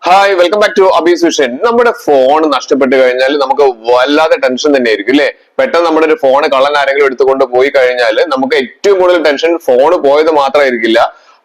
Hi welcome back to Abees vision. നമ്മുടെ phone നഷ്ടപ്പെട്ട് കഴിഞ്ഞാൽ നമുക്ക് വല്ലാതെ ടെൻഷൻ തന്നെ ആയിരിക്കും അല്ലെ. പെട്ടെന്ന് നമ്മുടെ ഒരു ഫോൺ കള്ളൻ ആരെങ്കിലും എടുത്തുകൊണ്ട് പോയി കഴിഞ്ഞാൽ നമുക്ക് ഏറ്റവും കൂടുതൽ ടെൻഷൻ ഫോൺ പോയത് മാത്രമായിരിക്കില്ല,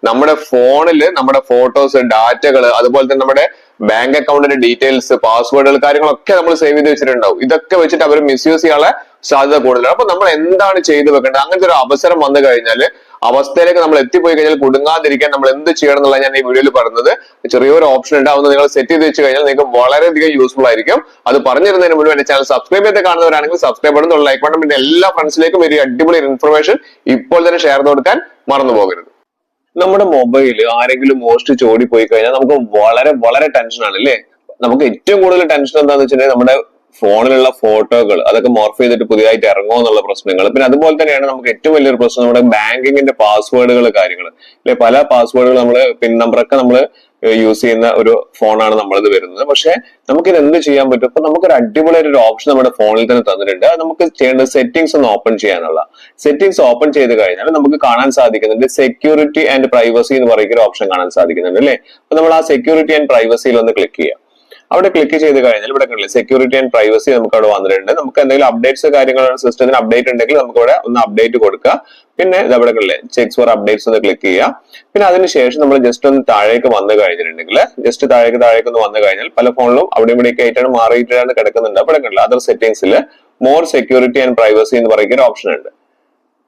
നമ്മുടെ ഫോണില് നമ്മുടെ ഫോട്ടോസ്, ഡാറ്റകൾ, അതുപോലെ തന്നെ നമ്മുടെ ബാങ്ക് അക്കൗണ്ടിന്റെ ഡീറ്റെയിൽസ്, പാസ്വേഡുകൾ, കാര്യങ്ങളൊക്കെ നമ്മൾ സേവ് ചെയ്ത് വെച്ചിട്ടുണ്ടാവും. ഇതൊക്കെ വെച്ചിട്ട് അവർ മിസ്യൂസ് ചെയ്യാനുള്ള സാധ്യത കൂടുതലാണ്. അപ്പൊ നമ്മൾ എന്താണ് ചെയ്തു വെക്കേണ്ടത്? അങ്ങനത്തെ ഒരു അവസരം വന്നു കഴിഞ്ഞാൽ, അവസ്ഥയിലേക്ക് നമ്മൾ എത്തിപ്പോയി കഴിഞ്ഞാൽ കുടുങ്ങാതിരിക്കാൻ നമ്മൾ എന്ത് ചെയ്യണം എന്നുള്ള ഞാൻ ഈ വീഡിയോയിൽ പറയുന്നത്. ചെറിയൊരു ഓപ്ഷൻ ഉണ്ട്, അതൊന്ന് നിങ്ങൾ സെറ്റ് ചെയ്ത് വെച്ച് കഴിഞ്ഞാൽ നിങ്ങൾക്ക് വളരെയധികം യൂസ്ഫുൾ ആയിരിക്കും. അത് പറഞ്ഞിരുന്നതിന് മുൻപ് എന്റെ ചാനൽ സബ്സ്ക്രൈബ് ചെയ്ത് കാണുന്നവരാണെങ്കിൽ സബ്സ്ക്രൈബ് ചെയ്യുന്ന ലൈക്ക് ബട്ടൺ, പിന്നെ എല്ലാ ഫ്രണ്ട്സിലേക്കും ഒരു അടിപൊളി ഇൻഫർമേഷൻ ഇപ്പോൾ തന്നെ ഷെയർ ചെയ്ത് കൊടുക്കാൻ മറന്നു പോകരുത്. നമ്മുടെ മൊബൈല് ആരെങ്കിലും മോഷ്ടിച്ച് ഓടിപ്പോയി കഴിഞ്ഞാൽ നമുക്ക് വളരെ വളരെ ടെൻഷനാണ് അല്ലേ. നമുക്ക് ഏറ്റവും കൂടുതൽ ടെൻഷൻ എന്താണെന്ന് വെച്ചിട്ടുണ്ടെങ്കിൽ നമ്മുടെ ഫോണിലുള്ള ഫോട്ടോകൾ അതൊക്കെ മോർഫ് ചെയ്തിട്ട് പുതിയതായിട്ട് ഇറങ്ങുമോ എന്നുള്ള പ്രശ്നങ്ങൾ. പിന്നെ അതുപോലെ തന്നെയാണ് നമുക്ക് ഏറ്റവും വലിയൊരു പ്രശ്നം നമ്മുടെ ബാങ്കിങ്ങിന്റെ പാസ്വേഡുകൾ, കാര്യങ്ങൾ അല്ലെ. പല പാസ്വേഡുകൾ നമ്മൾ പിൻ നമ്പറൊക്കെ നമ്മൾ യൂസ് ചെയ്യുന്ന ഒരു ഫോണാണ് നമ്മളിത് വരുന്നത്. പക്ഷെ നമുക്കിത് എന്ത് ചെയ്യാൻ പറ്റും? ഇപ്പൊ നമുക്കൊരു അടിപൊളിയായിട്ട് ഒരു ഓപ്ഷൻ നമ്മുടെ ഫോണിൽ തന്നെ തന്നിട്ടുണ്ട്. അത് നമുക്ക് ചെയ്യേണ്ടത് സെറ്റിംഗ്സ് ഒന്ന് ഓപ്പൺ ചെയ്യാനുള്ള. സെറ്റിംഗ്സ് ഓപ്പൺ ചെയ്ത് കഴിഞ്ഞാൽ നമുക്ക് കാണാൻ സാധിക്കുന്നുണ്ട് സെക്യൂരിറ്റി ആൻഡ് പ്രൈവസി എന്ന് പറയുന്ന ഒരു ഓപ്ഷൻ കാണാൻ സാധിക്കുന്നുണ്ട് അല്ലെ. അപ്പൊ നമ്മൾ ആ സെക്യൂരിറ്റി ആൻഡ് പ്രൈവസിയിൽ ഒന്ന് ക്ലിക്ക് ചെയ്യാം. അവിടെ ക്ലിക്ക് ചെയ്ത് കഴിഞ്ഞാൽ ഇവിടെ കണ്ടില്ലേ സെക്യൂരിറ്റി ആൻഡ് പ്രൈവസി നമുക്ക് അവിടെ വന്നിട്ടുണ്ട്. നമുക്ക് എന്തെങ്കിലും അപ്ഡേറ്റ്സ് കാര്യങ്ങളാണ്, സിസ്റ്റത്തിന് അപ്ഡേറ്റ് ഉണ്ടെങ്കിൽ നമുക്ക് ഇവിടെ ഒന്ന് അപ്ഡേറ്റ് കൊടുക്കുക. പിന്നെ അവിടെ കണ്ടില്ലേ ചെക്സ് ഫോർ അപ്ഡേറ്റ്സ് ഒന്ന് ക്ലിക്ക് ചെയ്യുക. പിന്നെ അതിനുശേഷം നമ്മൾ ജസ്റ്റ് ഒന്ന് താഴേക്ക് വന്നു കഴിഞ്ഞിട്ടുണ്ടെങ്കിൽ, ജസ്റ്റ് താഴേക്ക് ഒന്ന് വന്നു കഴിഞ്ഞാൽ പല ഫോണിലും അവിടെ ഇവിടെയൊക്കെ ആയിട്ടാണ് മാറിയിട്ടാണ് കിടക്കുന്നുണ്ട്. അവിടെ കണ്ടില്ല അതർ സെറ്റിംഗ്സിൽ മോർ സെക്യൂരിറ്റി ആൻഡ് പ്രൈവസി എന്ന് പറയുന്ന ഒരു ഓപ്ഷൻ ഉണ്ട്.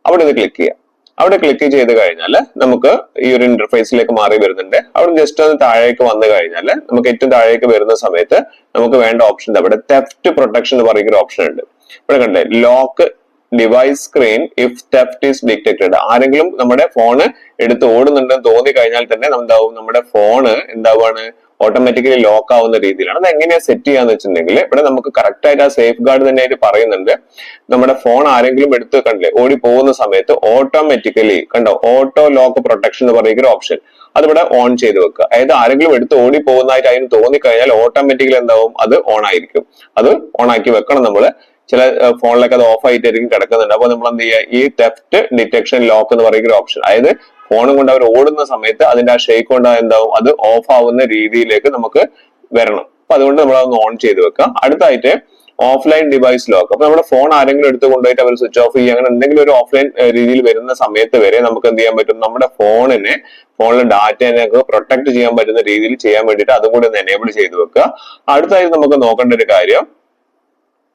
അവിടെ ഇത് ക്ലിക്ക് ചെയ്യാം. അവിടെ ക്ലിക്ക് ചെയ്ത് കഴിഞ്ഞാൽ നമുക്ക് ഈ ഒരു ഇന്റർഫേസിലേക്ക് മാറി വരുന്നുണ്ട്. അവിടെ ജസ്റ്റ് ഒന്ന് താഴേക്ക് വന്നു കഴിഞ്ഞാൽ നമുക്ക് ഏറ്റവും താഴേക്ക് വരുന്ന സമയത്ത് നമുക്ക് വേണ്ട ഓപ്ഷൻ അവിടെ തെഫ്റ്റ് പ്രൊട്ടക്ഷൻ എന്ന് പറയുന്ന ഒരു ഓപ്ഷൻ ഉണ്ട്. ഇവിടെ കണ്ടേ lock device screen if theft is detected. ആരെങ്കിലും നമ്മുടെ ഫോണ് എടുത്ത് ഓടുന്നുണ്ടെന്ന് തോന്നി കഴിഞ്ഞാൽ തന്നെ എന്താവും, നമ്മുടെ ഫോണ് എന്താവാണ് ഓട്ടോമാറ്റിക്കലി ലോക്ക് ആവുന്ന രീതിയിലാണ്. അത് എങ്ങനെയാ സെറ്റ് ചെയ്യാന്ന് വെച്ചിട്ടുണ്ടെങ്കിൽ ഇവിടെ നമുക്ക് കറക്റ്റ് ആയിട്ട് ആ സേഫ് ഗാർഡ് തന്നെയായിട്ട് പറയുന്നുണ്ട്. നമ്മുടെ ഫോൺ ആരെങ്കിലും എടുത്ത് കണ്ടില്ലേ ഓടി പോകുന്ന സമയത്ത് ഓട്ടോമാറ്റിക്കലി കണ്ടോ ഓട്ടോ ലോക്ക് പ്രൊട്ടക്ഷൻ എന്ന് പറയുന്ന ഒരു ഓപ്ഷൻ അതിവിടെ ഓൺ ചെയ്ത് വെക്കുക. അതായത് ആരെങ്കിലും എടുത്ത് ഓടി പോകുന്നതായിട്ട് അതിന് തോന്നിക്കഴിഞ്ഞാൽ ഓട്ടോമാറ്റിക്കലി എന്താവും, അത് ഓൺ ആയിരിക്കും. അത് ഓൺ ആക്കി വെക്കണം നമ്മള്. ചില ഫോണിലൊക്കെ അത് ഓഫ് ആയിട്ടായിരിക്കും കിടക്കുന്നുണ്ട്. അപ്പൊ നമ്മൾ എന്ത് ചെയ്യുക, ഈ തെഫ്റ്റ് ഡിറ്റക്ഷൻ ലോക്ക് എന്ന് പറയുന്ന ഒരു ഓപ്ഷൻ, അതായത് ഫോണും കൊണ്ട് അവർ ഓടുന്ന സമയത്ത് അതിന്റെ ആ ഷേക്ക് കൊണ്ട് എന്താവും, അത് ഓഫ് ആവുന്ന രീതിയിലേക്ക് നമുക്ക് വരണം. അപ്പൊ അതുകൊണ്ട് നമ്മൾ അതൊന്ന് ഓൺ ചെയ്ത് വെക്കാം. അടുത്തായിട്ട് ഓഫ്ലൈൻ ഡിവൈസ് ലോക്ക്. അപ്പൊ നമ്മുടെ ഫോൺ ആരെങ്കിലും എടുത്ത് കൊണ്ടുപോയിട്ട് അവർ സ്വിച്ച് ഓഫ് ചെയ്യുക, അങ്ങനെ എന്തെങ്കിലും ഒരു ഓഫ്ലൈൻ രീതിയിൽ വരുന്ന സമയത്ത് വരെ നമുക്ക് എന്ത് ചെയ്യാൻ പറ്റും, നമ്മുടെ ഫോണിലെ ഡാറ്റയെ പ്രൊട്ടക്ട് ചെയ്യാൻ പറ്റുന്ന രീതിയിൽ ചെയ്യാൻ വേണ്ടിയിട്ട് അതും കൂടി ഒന്ന് എനേബിൾ ചെയ്ത് വെക്കുക. അടുത്തായിട്ട് നമുക്ക് നോക്കേണ്ട ഒരു കാര്യം,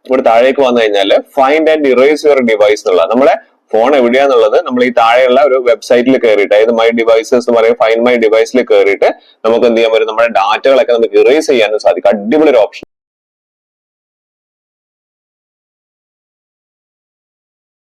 ഇവിടെ താഴേക്ക് വന്നു കഴിഞ്ഞാൽ find and erase your device എന്നുള്ള, നമ്മളെ ഫോൺ എവിടെയാന്നുള്ളത് നമ്മൾ ഈ താഴെയുള്ള ഒരു വെബ്സൈറ്റിൽ കയറിയിട്ട്, അതായത് മൈ ഡിവൈസസ് എന്ന് പറയും, ഫൈൻഡ് മൈ ഡിവൈസിൽ കയറിയിട്ട് നമുക്ക് എന്ത് ചെയ്യാൻ പറ്റും, നമ്മുടെ ഡാറ്റകളൊക്കെ നമുക്ക് ഇറേസ് ചെയ്യാനും സാധിക്കും. അടിപൊളി ഒരു ഓപ്ഷൻ.